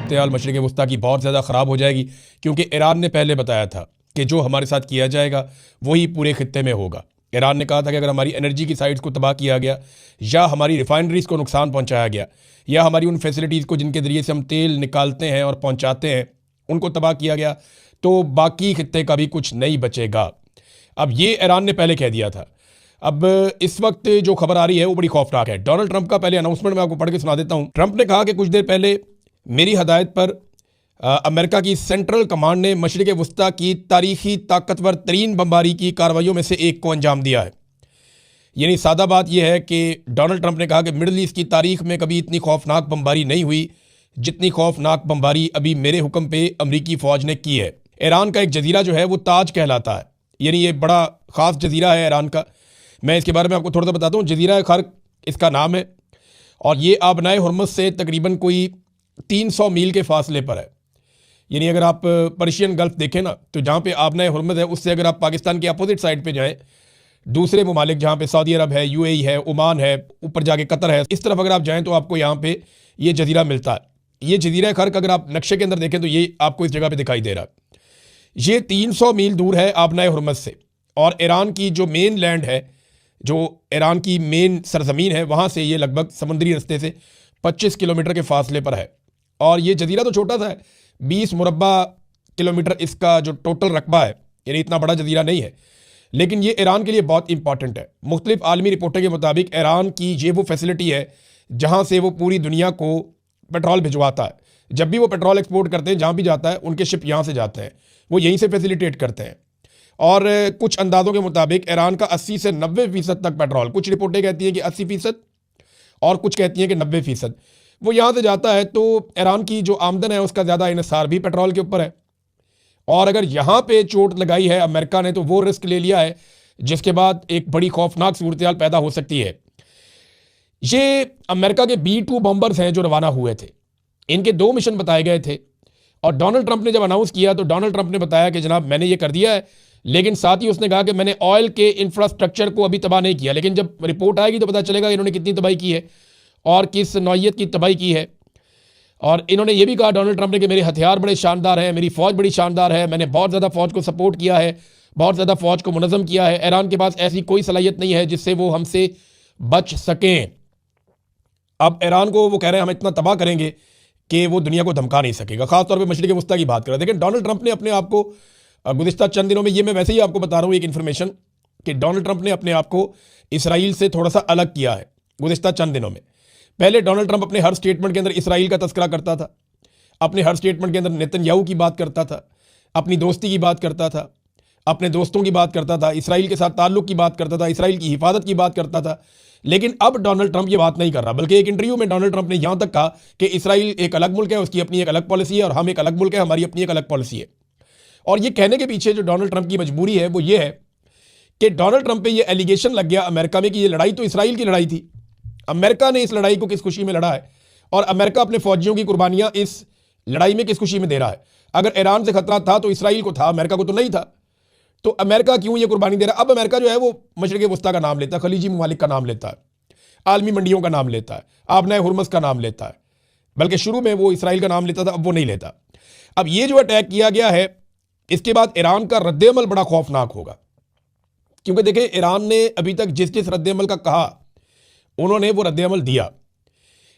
सूरत हाल मशरिक़ वस्ता की बहुत ज़्यादा ख़राब हो जाएगी, क्योंकि ईरान ने पहले बताया था कि जो हमारे साथ किया जाएगा वही पूरे खित्ते में होगा। ईरान ने कहा था कि अगर हमारी एनर्जी की साइट्स को तबाह किया गया, या हमारी रिफाइनरीज़ को नुकसान पहुँचाया गया, या हमारी उन फैसिलिटीज़ को जिनके ज़रिए से हम तेल निकालते हैं और पहुँचाते हैं उनको तबाह किया गया, तो बाकी खित्ते का भी कुछ नहीं बचेगा। अब ये ईरान ने पहले कह दिया था। अब इस वक्त जो खबर आ रही है वो बड़ी खौफनाक है। डोनाल्ड ट्रंप का पहले अनाउंसमेंट मैं आपको पढ़ के सुना देता हूँ। ट्रंप ने कहा कि कुछ देर पहले मेरी हदायत पर अमेरिका की सेंट्रल कमांड ने मशरिक़ वस्ता की तारीखी ताकतवर तरीन बमबारी की कार्रवाइयों में से एक को अंजाम दिया है। यानी सादा बात यह है कि डोनाल्ड ट्रंप ने कहा कि मिडल ईस्ट की तारीख में कभी इतनी खौफनाक बमबारी नहीं हुई जितनी खौफनाक बमबारी अभी मेरे हुक्म पे अमरीकी फ़ौज ने की है। ईरान का एक जजीरा जो है वो ताज कहलाता है, यानी ये बड़ा ख़ास जजीरा है ईरान का। मैं इसके बारे में आपको थोड़ा सा बताता हूँ। जजीरा खर्क इसका नाम है, और ये आबनाए हुर्मुज़ से तकरीबन कोई 300 मील के फासले पर है। यानी अगर आप पर्शियन गल्फ देखें ना, तो जहाँ पे आबनाए हुर्मुज़ है उससे अगर आप पाकिस्तान की अपोजिट साइड पे जाएँ, दूसरे ममालिक जहाँ पे सऊदी अरब है, यूएई है, ओमान है, ऊपर जाके कतर है, इस तरफ अगर आप जाएँ तो आपको यहाँ पे ये जजीरा मिलता है। ये जजीरा खर्क अगर आप नक्शे के अंदर देखें तो ये आपको इस जगह पर दिखाई दे रहा है। ये 300 मील दूर है आबनाए हुर्मुज़ से, और ईरान की जो मेन लैंड है, जो ईरान की मेन सरजमीन है, वहाँ से ये लगभग समुद्री रास्ते से 25 किलोमीटर के फासले पर है। और ये जजीरा तो छोटा सा है, 20 मुरब्बा किलोमीटर इसका जो टोटल रकबा है, यानी इतना बड़ा जजीरा नहीं है, लेकिन ये ईरान के लिए बहुत इंपॉर्टेंट है। मुख्तलिफ आलमी रिपोर्टों के मुताबिक ईरान की ये वो फैसिलिटी है जहाँ से वो पूरी दुनिया को पेट्रोल भिजवाता है। जब भी वो पेट्रोल एक्सपोर्ट करते हैं, जहाँ भी जाता है उनके शिप यहाँ से जाते हैं, वो यहीं से फैसिलिटेट करते हैं। और कुछ अंदाज़ों के मुताबिक ईरान का 80 से 90% तक पेट्रोल, कुछ रिपोर्टें कहती हैं कि 80% और कुछ कहती हैं कि 90%, वो यहाँ से जाता है। तो ईरान की जो आमदन है उसका ज़्यादा इन्हिसार भी पेट्रोल के ऊपर है। और अगर यहाँ पे चोट लगाई है अमेरिका ने, तो वो रिस्क ले लिया है, जिसके बाद एक बड़ी खौफनाक सूरत हाल पैदा हो सकती है। ये अमेरिका के B-2 बॉम्बर्स हैं जो रवाना हुए थे। इनके 2 मिशन बताए गए थे, और डोनाल्ड ट्रंप ने जब अनाउंस किया तो डोनाल्ड ट्रंप ने बताया कि जनाब मैंने ये कर दिया है, लेकिन साथ ही उसने कहा कि मैंने ऑयल के इंफ्रास्ट्रक्चर को अभी तबाह नहीं किया। लेकिन जब रिपोर्ट आएगी तो पता चलेगा इन्होंने कितनी तबाही की है और किस नौइयत की तबाही की है। और इन्होंने ये भी कहा डोनाल्ड ट्रंप ने कि मेरे हथियार बड़े शानदार हैं, मेरी फ़ौज बड़ी शानदार है, मैंने बहुत ज़्यादा फ़ौज को सपोर्ट किया है, बहुत ज़्यादा फ़ौज को मुनज़्ज़म किया है। ईरान के पास ऐसी कोई सलाहियत नहीं है जिससे वो हमसे बच सकें। अब ईरान को वो कह रहे हैं हम इतना तबाह करेंगे कि वो दुनिया को धमका नहीं सकेगा। खासतौर पर मशरिक़ वस्ता की बात कर रहे हैं। लेकिन डोनाल्ड ट्रंप ने अपने आप को गुज़िश्ता चंद दिनों में, ये मैं वैसे ही आपको बता रहा हूँ एक इन्फॉर्मेशन, कि डोनाल्ड ट्रंप ने अपने आप को इसराइल से थोड़ा सा अलग किया है गुज़िश्ता चंद दिनों में। पहले डोनाल्ड ट्रंप अपने हर स्टेटमेंट के अंदर इसराइल का तस्करा करता था, अपने हर स्टेटमेंट के अंदर नेतन्याहू की बात करता था, अपनी दोस्ती की बात करता था, अपने दोस्तों की बात करता था, इसराइल के साथ ताल्लुक़ की बात करता था, इसराइल की हिफाजत की बात करता था। लेकिन अब डोनाल्ड ट्रंप ये बात नहीं कर रहा, बल्कि एक इंटरव्यू में डोनाल्ड ट्रंप ने यहाँ तक कहा कि इसराइल एक अलग मुल्क है, उसकी अपनी एक अलग पॉलिसी है, और हम एक अलग मुल्क है, हमारी अपनी एक अलग पॉलिसी है। और ये कहने के पीछे जो डोनाल्ड ट्रंप की मजबूरी है वो ये है कि डोनाल्ड ट्रंप पे ये एलिगेशन लग गया अमेरिका में कि ये लड़ाई तो इसराइल की लड़ाई थी, अमेरिका ने इस लड़ाई को किस खुशी में लड़ा है, और अमेरिका अपने फौजियों की कुर्बानियां इस लड़ाई में किस खुशी में दे रहा है। अगर ईरान से खतरा था तो इसराइल को था, अमेरिका को तो नहीं था। तो अमेरिका क्यों ये कुर्बानी दे रहा है? अब अमेरिका जो है वो मशरिक़ वस्ता का नाम लेता है, खलीजी ममालिक का नाम लेता है, आलमी मंडियों का नाम लेता है, आबनाए हुर्मुज़ का नाम लेता है, बल्कि शुरू में वो इसराइल का नाम लेता था, अब वो नहीं लेता। अब ये जो अटैक किया गया है, इसके बाद ईरान का रद्द-ए-अमल बड़ा खौफनाक होगा, क्योंकि देखिए ईरान ने अभी तक जिस जिस रद्द-ए-अमल का कहा उन्होंने वो रद्द-ए-अमल दिया।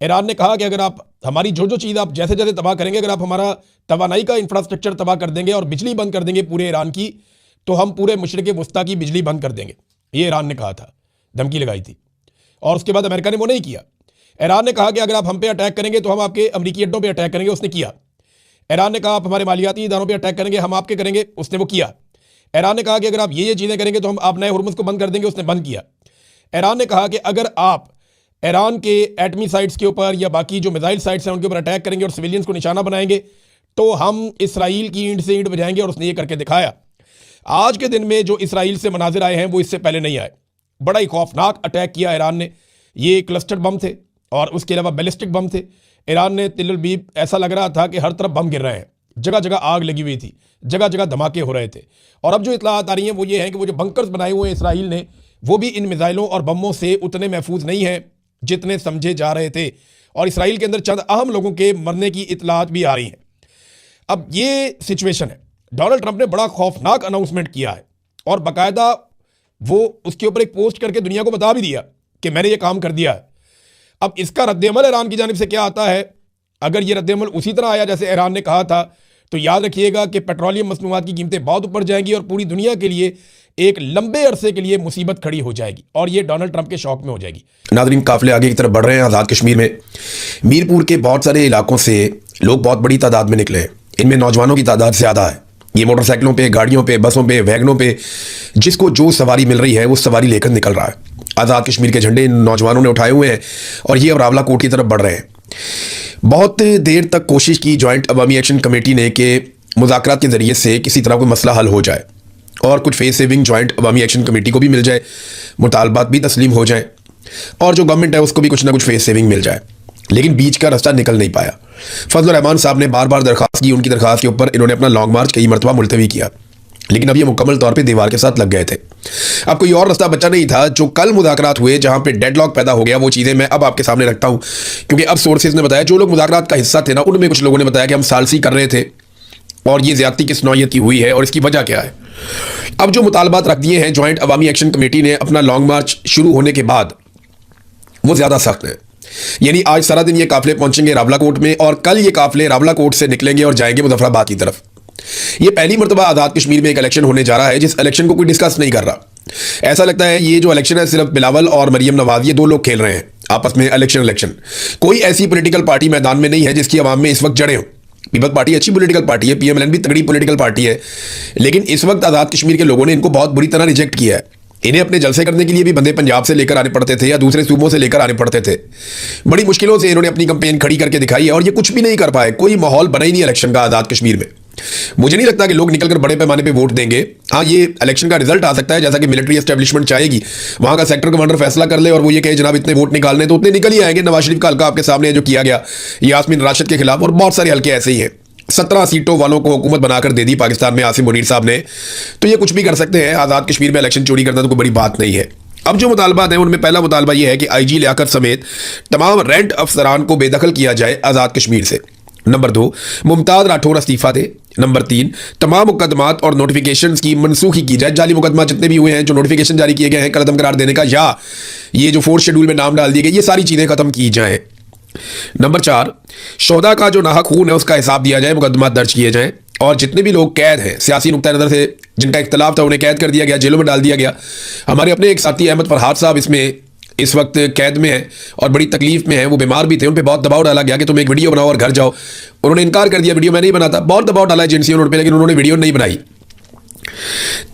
ईरान ने कहा कि अगर आप हमारी जो जो चीज़ आप जैसे जैसे तबाह करेंगे, अगर आप हमारा तवानाई का इंफ्रास्ट्रक्चर तबाह कर देंगे और बिजली बंद कर देंगे पूरे ईरान की, तो हम पूरे मशरिक़ वस्ता की बिजली बंद कर देंगे। ये ईरान ने कहा था, धमकी लगाई थी, और उसके बाद अमेरिका ने वो नहीं किया। ईरान ने कहा कि अगर आप हम पे अटैक करेंगे तो हम आपके अमरीकी अड्डों पे अटैक करेंगे, उसने किया। ईरान ने कहा आप हमारे मालियाती इदारों पे अटैक करेंगे, हम आपके करेंगे, उसने वो किया। ईरान ने कहा कि अगर आप ये चीज़ें करेंगे तो हम आबनाए हुर्मुज़ को बंद कर देंगे, उसने बंद किया। ईरान ने कहा कि अगर आप ईरान के एटमी साइट्स के ऊपर या बाकी जो मिसाइल साइट्स हैं उनके ऊपर अटैक करेंगे और सिविलियंस को निशाना बनाएंगे तो हम इसराइल की ईंट से ईंट बजाएंगे, और उसने ये करके दिखाया। आज के दिन में जो इसराइल से मनाजिर आए हैं वो इससे पहले नहीं आए। बड़ा ही खौफनाक अटैक किया ईरान ने। ये क्लस्टर बम थे और उसके अलावा बैलिस्टिक बम थे। ईरान ने तिल अबीब, ऐसा लग रहा था कि हर तरफ बम गिर रहे हैं, जगह जगह आग लगी हुई थी, जगह जगह धमाके हो रहे थे। और अब जो इत्तलात आ रही हैं वो ये है कि वो जो बंकर्स बनाए हुए हैं इसराइल ने, वो भी इन मिसाइलों और बमों से उतने महफूज नहीं हैं जितने समझे जा रहे थे। और इसराइल के अंदर चंद अहम लोगों के मरने की इतलात भी आ रही हैं। अब ये सिचुएशन है, डोनाल्ड ट्रंप ने बड़ा खौफनाक अनाउंसमेंट किया है और बाकायदा वो उसके ऊपर एक पोस्ट करके दुनिया को बता भी दिया कि मैंने ये काम कर दिया है। अब इसका रद्द-ए-अमल ईरान की जानिब से क्या आता है? अगर ये रद्द-ए-अमल उसी तरह आया जैसे ईरान ने कहा था, तो याद रखिएगा कि पेट्रोलियम मसनूआत की कीमतें बहुत ऊपर जाएंगी और पूरी दुनिया के लिए एक लंबे अरसे के लिए मुसीबत खड़ी हो जाएगी और ये डोनाल्ड ट्रंप के शौक में हो जाएगी। नाज़रीन, काफिले आगे की तरफ बढ़ रहे हैं। आज़ाद कश्मीर में मीरपुर के बहुत सारे इलाकों से लोग बहुत बड़ी तादाद में निकले हैं। इनमें नौजवानों की तादाद ज़्यादा है। ये मोटरसाइकिलों पे, गाड़ियों पे, बसों पे, वैगनों पे जिसको जो सवारी मिल रही है वो सवारी लेकर निकल रहा है। आज़ाद कश्मीर के झंडे इन नौजवानों ने उठाए हुए हैं और ये अब रावलाकोट की तरफ बढ़ रहे हैं। बहुत देर तक कोशिश की जॉइंट अवामी एक्शन कमेटी ने कि मुज़ाकरात के ज़रिए से किसी तरह कोई मसला हल हो जाए और कुछ फेस सेविंग जॉइंट अवामी एक्शन कमेटी को भी मिल जाए, मुतालबात भी तस्लीम हो जाए और जो गवर्नमेंट है उसको भी कुछ ना कुछ फेस सेविंग मिल जाए। लेकिन बीच का रास्ता निकल नहीं पाया। फजल रहमान साहब ने बार बार दरख्वास्त की, उनकी दरख्वास्त के ऊपर इन्होंने अपना लॉन्ग मार्च कई मरतबा मुलतवी किया, लेकिन अब ये मुकम्मल तौर पे दीवार के साथ लग गए थे। अब कोई और रास्ता बचा नहीं था। जो कल मुज़ाकरात हुए जहां पे डेडलॉक पैदा हो गया, वो चीज़ें मैं अब आपके सामने रखता हूं, क्योंकि अब सोर्सेज ने बताया, जो लोग मुज़ाकरात का हिस्सा थे ना, उनमें कुछ लोगों ने बताया कि हम सालसी कर रहे थे और ये ज़्यादती किस नौयत की हुई है और इसकी वजह क्या है। अब जो मुतालबात रख दिए हैं जॉइंट अवामी एक्शन कमेटी ने अपना लॉन्ग मार्च शुरू होने के बाद, वो ज़्यादा सख्त है। यानी आज सारा दिन ये काफिले पहुंचेंगे रावलाकोट में और कल ये काफिले रावलाकोट से निकलेंगे और जाएंगे मुजफ्फराबाद की तरफ। ये पहली मरतबा आज़ाद कश्मीर में एक इलेक्शन होने जा रहा है जिस इलेक्शन को कोई डिस्कस नहीं कर रहा। ऐसा लगता है ये जो इलेक्शन है सिर्फ बिलावल और मरियम नवाज, ये दो लोग खेल रहे हैं आपस में इलेक्शन। कोई ऐसी पॉलिटिकल पार्टी मैदान में नहीं है जिसकी आवाम में इस वक्त जड़ें हों। पीपल्स पार्टी अच्छी पॉलिटिकल पार्टी है, PMLN भी तगड़ी पॉलिटिकल पार्टी है, लेकिन इस वक्त आज़ाद कश्मीर के लोगों ने इनको बहुत बुरी तरह रिजेक्ट किया है। इन्हें अपने जलसे करने के लिए भी बंदे पंजाब से लेकर आने पड़ते थे या दूसरे सूबों से लेकर आने पड़ते थे। बड़ी मुश्किलों से इन्होंने अपनी कंपेन खड़ी करके दिखाई है और ये कुछ भी नहीं कर पाए। कोई माहौल बना ही नहीं इलेक्शन का आज़ाद कश्मीर में। मुझे नहीं लगता कि लोग निकलकर बड़े पैमाने पे वोट देंगे। हाँ, ये इलेक्शन का रिजल्ट आ सकता है जैसा कि मिलिट्री एस्टेब्लिशमेंट चाहेगी, वहां का सेक्टर कमांडर फैसला कर ले और वो ये कहे जनाब इतने वोट निकालने, तो उतने निकल ही आएंगे। नवाज शरीफ का हल्का आपके सामने जो किया गया यास्मीन राशिद के खिलाफ, और बहुत सारे हल्के ऐसे ही हैं। 17 सीटों वालों को हुकूमत बनाकर दे दी पाकिस्तान में आसिम मुनीर साहब ने, तो ये कुछ भी कर सकते हैं। आज़ाद कश्मीर में इलेक्शन चोरी करना तो कोई बड़ी बात नहीं है। अब जो मुतालबात हैं उनमें पहला मुतालबा यह है कि IG लियाकत समेत तमाम रेंट अफसरान को बेदखल किया जाए आज़ाद कश्मीर से। नंबर 2, मुमताज़ राठौर इस्तीफा दे। नंबर 3, तमाम मुकदमात और नोटिफिकेशन की मनसूखी की जाए। जाली मुकदमा जितने भी हुए हैं, जो नोटिफिकेशन जारी किए गए हैं कलअदम करार देने का, या ये जो 4th शेड्यूल में नाम डाल दिए गए, ये सारी चीज़ें खत्म की जाएं। नंबर 4, शोधा का जो नाहक खून है उसका हिसाब दिया जाए, मुकदमा दर्ज किए जाएं और जितने भी लोग कैद हैं सियासी नुक्ता नज़र से जिनका इख्तलाफ था उन्हें कैद कर दिया गया, जेलों में डाल दिया गया। हमारे अपने एक साथी अहमद फरहाद साहब इसमें इस वक्त कैद में है और बड़ी तकलीफ में है। वो बीमार भी थे, उन पर बहुत दबाव डाला गया कि तुम एक वीडियो बनाओ और घर जाओ। उन्होंने इनकार कर दिया, वीडियो मैं नहीं बनाता। बहुत दबाव डाला एजेंसियों ने उन पर, लेकिन उन्होंने वीडियो नहीं बनाई।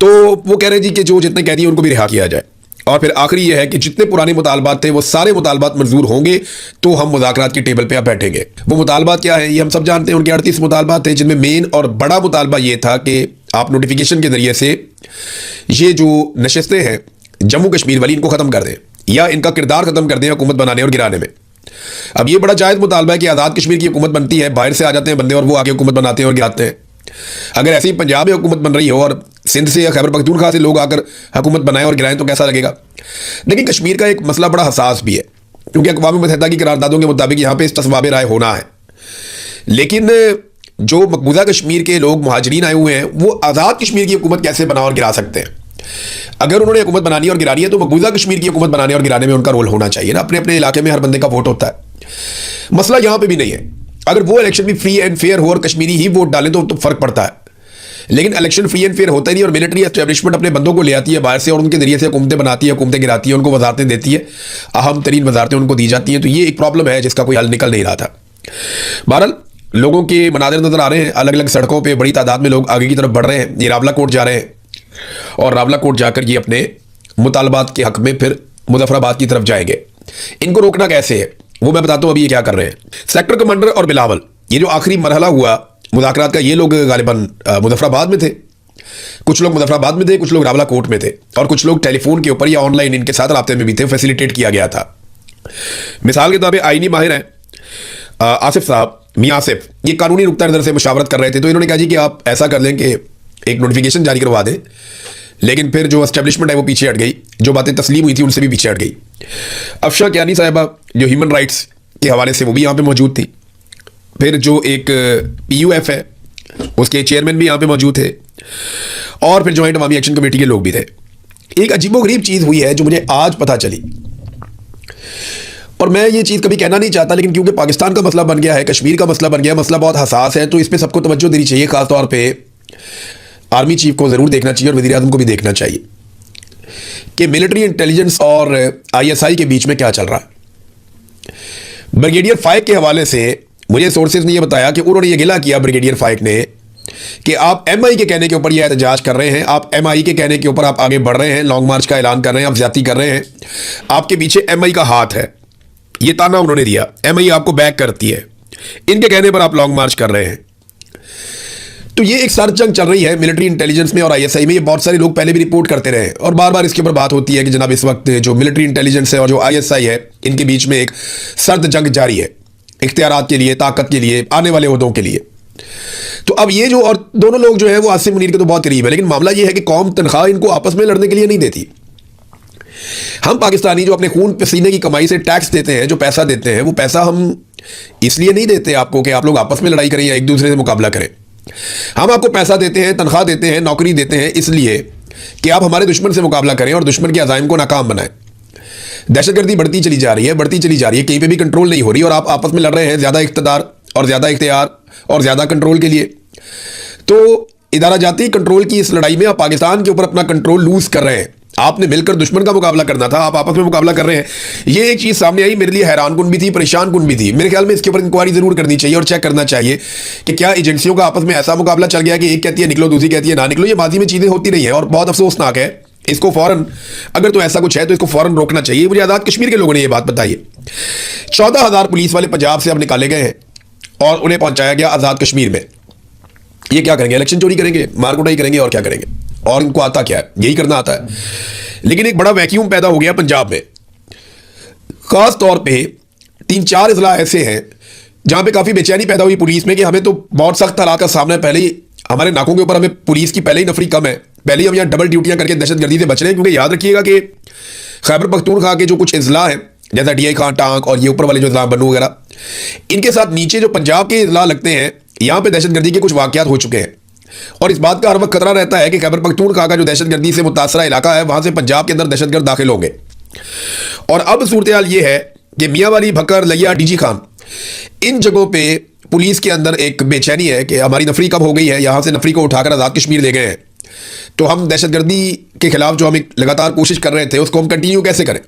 तो वो कह रहे जी कि जो जितने कैदी हैं उनको भी रिहा किया जाए। और फिर आखिरी ये है कि जितने पुराने मुतालबात थे वो सारे मुतालबात मंजूर होंगे तो हम मुज़ाकरात की टेबल पे अब बैठेंगे। वो मुतालबात क्या है ये हम सब जानते हैं। उनके 38 मुतालबात थे, जिनमें मेन और बड़ा मुतालबा ये था कि आप नोटिफिकेशन के जरिए से ये जो नशस्तें हैं जम्मू कश्मीर वाली, इनको ख़त्म कर दें या इनका किरदार ख़त्म कर दें हुकूमत बनाने और गिराने में। अब ये बड़ा जायज़ मुतालबा है कि आज़ाद कश्मीर की हुकूमत बनती है, बाहर से आ जाते हैं बंदे और वो आके हुकूमत बनाते हैं और गिराते हैं। अगर ऐसे ही पंजाब में हुकूमत बन रही हो और सिंध से या खैबर पख्तूनख्वा से लोग आकर हुकूमत बनाएं और गिराएं तो कैसा लगेगा। लेकिन कश्मीर का एक मसला बड़ा हसास भी है, क्योंकि अक़वाम मुत्तहिदा की करारदादों के मुताबिक यहाँ पे इस्तिस्वाब राय होना है। लेकिन जो मकबूजा कश्मीर के लोग मुहाजिरीन आए हुए हैं वो आज़ाद कश्मीर की हुकूमत कैसे बना और गिरा सकते हैं। अगर उन्होंने हुकूमत बनानी और गिरानी है तो मकबूजा कश्मीर की हुकूमत बनाने और गिराने में उनका रोल होना चाहिए ना। अपने अपने इलाके में हर बंदे का वोट होता है। मसला यहाँ पे भी नहीं है। अगर वो इलेक्शन भी फ्री एंड फेयर हो और कश्मीरी ही वोट डालें तो फ़र्क पड़ता है। लेकिन इलेक्शन फ्री एंड फेयर होता ही नहीं और मिलिट्री एस्टेब्लिशमेंट अपने बंदों को ले आती है बाहर से और उनके जरिए से हुकूमतें बनाती है, हुकूमतें गिराती है, उनको वजारतें देती है, अहम तरीन वजारतें उनको दी जाती हैं। तो ये एक प्रॉब्लम है जिसका कोई हल निकल नहीं रहा था। बहरहाल लोगों के मनाज़िर नज़र आ रहे हैं, अलग अलग सड़कों पर बड़ी तादाद में लोग आगे की तरफ बढ़ रहे हैं। ये रावलाकोट जा रहे हैं और रावलाकोट जाकर ये अपने मुतालबात के हक में फिर मुजफ्फराबाद की तरफ जाएंगे। इनको रोकना कैसे है वो मैं बताता हूँ अभी ये क्या कर रहे हैं। सेक्टर कमांडर और बिलावल, ये जो आखिरी मरहला हुआ मुज़ाकरात का, ये लोग गालिबन मुजफ्फराबाद में थे। कुछ लोग मुजफ्फराबाद में थे, कुछ लोग रावलाकोट में थे और कुछ लोग टेलीफोन के ऊपर या ऑनलाइन इनके साथ राब्ते में भी थे, फैसिलिटेट किया गया था। मिसाल के तौर पर आईनी माहिर हैं आसिफ साहब, मियाँ आसिफ, ये कानूनी नुक्ता नज़र से मुशावरत कर रहे थे। तो इन्होंने कहा जी कि आप ऐसा कर लें कि एक नोटिफिकेशन जारी करवा दें, लेकिन फिर जो एस्टेब्लिशमेंट है वो पीछे हट गई, जो बातें तस्लीम हुई थी उनसे भी पीछे हट गई। अफशा कियानी साहिबा जो ह्यूमन राइट्स के हवाले से वो भी यहाँ पे मौजूद थी। फिर जो एक PUF है उसके चेयरमैन भी यहाँ पे मौजूद थे, और फिर ज्वाइंट अवामी एक्शन कमेटी के लोग भी थे। एक अजीबोगरीब चीज़ हुई है जो मुझे आज पता चली, और मैं ये चीज़ कभी कहना नहीं चाहता, लेकिन क्योंकि पाकिस्तान का मसला बन गया है, कश्मीर का मसला बन गया है, मसला बहुत हसास है, तो इस पर सबको तवज्जो देनी चाहिए। खासतौर पर आर्मी चीफ को ज़रूर देखना चाहिए और वज़ीर-ए-आज़म को भी देखना चाहिए कि मिलिट्री इंटेलिजेंस और ISI के बीच में क्या चल रहा है। ब्रिगेडियर फाइक के हवाले से मुझे सोर्सेज ने यह बताया कि उन्होंने ये गिला किया ब्रिगेडियर फाइक ने कि आप MI के कहने के ऊपर यह एहतजाज कर रहे हैं, आप MI के कहने के ऊपर आप आगे बढ़ रहे हैं, लॉन्ग मार्च का ऐलान कर रहे हैं, आप ज्यादती कर रहे हैं, आपके पीछे MI का हाथ है। ये ताना उन्होंने दिया, MI आपको बैक करती है, इनके कहने पर आप लॉन्ग मार्च कर रहे हैं। तो ये एक सर जंग चल रही है मिलिट्री इंटेलिजेंस में और ISI में। ये बहुत सारे लोग पहले भी रिपोर्ट करते रहे और बार बार इसके ऊपर बात होती है कि जनाब इस वक्त जो मिलिट्री इंटेलिजेंस है और जो ISI है, इनके बीच में एक सर्द जंग जारी है इख्तियारात के लिए, ताकत के लिए, आने वाले ओहदों के लिए। तो अब ये जो और दोनों लोग जो है वो आसिम मुनीर के तो बहुत करीब है, लेकिन मामला ये है कि कौम तनख्वाह इनको आपस में लड़ने के लिए नहीं देती। हम पाकिस्तानी जो अपने खून पसीने की कमाई से टैक्स देते हैं, जो पैसा देते हैं, वो पैसा हम इसलिए नहीं देते आपको कि आप लोग आपस में लड़ाई करें या एक दूसरे से मुकाबला करें। हम आपको पैसा देते हैं, तनख्वाह देते हैं, नौकरी देते हैं इसलिए कि आप हमारे दुश्मन से मुकाबला करें और दुश्मन के अज़ाइम को नाकाम बनाएं। दहशतगर्दी बढ़ती चली जा रही है, बढ़ती चली जा रही है, कहीं पे भी कंट्रोल नहीं हो रही, और आप आपस में लड़ रहे हैं ज़्यादा इख्तियार और ज़्यादा इख्तियार और ज़्यादा कंट्रोल के लिए। तो इदारा जाती कंट्रोल की इस लड़ाई में आप पाकिस्तान के ऊपर अपना कंट्रोल लूज कर रहे हैं। आपने मिलकर दुश्मन का मुकाबला करना था, आप आपस में मुकाबला कर रहे हैं। ये एक चीज़ सामने आई, मेरे लिए हैरान कुन भी थी, परेशान कुन भी थी। मेरे ख्याल में इसके ऊपर इंक्वायरी जरूर करनी चाहिए और चेक करना चाहिए कि क्या एजेंसियों का आपस में ऐसा मुकाबला चल गया कि एक कहती है निकलो, दूसरी कहती है ना निकलो। ये माजी में चीज़ें होती रही हैं और बहुत अफसोसनाक है। इसको फौरन, अगर तो ऐसा कुछ है तो इसको फौरन रोकना चाहिए। मुझे आज़ाद कश्मीर के लोगों ने यह बात बताई है। 14,000 पुलिस वाले पंजाब से अब निकाले गए हैं और उन्हें पहुंचाया गया आज़ाद कश्मीर में। ये क्या करेंगे? इलेक्शन चोरी करेंगे, मारकुटाई करेंगे और क्या करेंगे? और इनको आता क्या है? यही करना आता है। लेकिन एक बड़ा वैक्यूम पैदा हो गया पंजाब में। खास तौर पे 3-4 अजला ऐसे हैं जहां पे काफ़ी बेचैनी पैदा हुई पुलिस में कि हमें तो बहुत सख्त हालात का सामना है, पहले ही हमारे नाकों के ऊपर हमें पुलिस की पहले ही नफरी कम है, पहले ही हम यहाँ डबल ड्यूटियां करके दहशतगर्दी से बच रहे हैं। क्योंकि याद रखिएगा कि खैबर पख्तूनख्वा के जो कुछ अजला हैं, जैसा DI खान टांक और ये ऊपर वाले जो अजला बनू वगैरह, इनके साथ नीचे जो पंजाब के अजला लगते हैं, यहाँ पे दहशतगर्दी के कुछ वाकयात हो चुके हैं। और इस बात का हर वक्त खतरा रहता है कि खैबर पख्तूनख्वा का जो दहशतगर्दी से मुतासरा इलाका है, वहां से पंजाब के अंदर दहशतगर्द दाखिल होंगे। और अब सूरत हाल ये है कि मियाँ वाली, भक्कर, लिया, DG खान, इन जगहों पे पुलिस के अंदर एक बेचैनी है कि हमारी नफरी कब हो गई है, यहाँ से नफरी को उठाकर आज़ाद कश्मीर ले गए हैं, तो हम दहशतगर्दी के खिलाफ जो हम एक लगातार कोशिश कर रहे थे उसको हम कंटिन्यू कैसे करें।